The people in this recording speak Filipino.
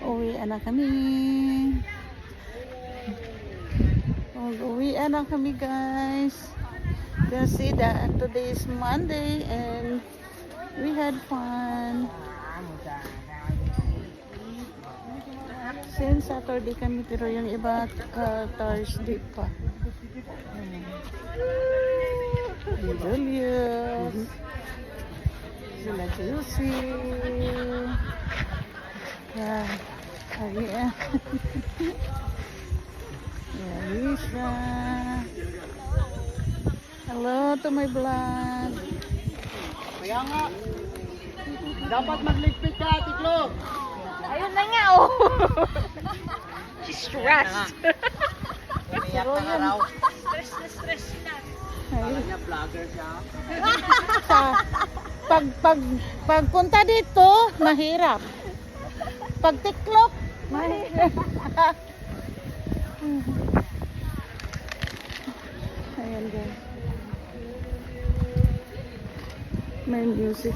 Uwi na kami. Uwi na kami, guys. You can see that today is Monday and we had fun. Since Saturday kami, pero yung iba Thursday pa. Julius. Sila Juicy. Lisa. Hello to my vlog. Kaya nga, dapat magligpit ka, Tiklo. Ayun na nga, oh. She's stressed. Umiyak ka nga raw. Stress na. Kala niya vlogger siya. Pagpunta dito, mahirap. Pag tiklop, mahirap. Ayan, guys. May music.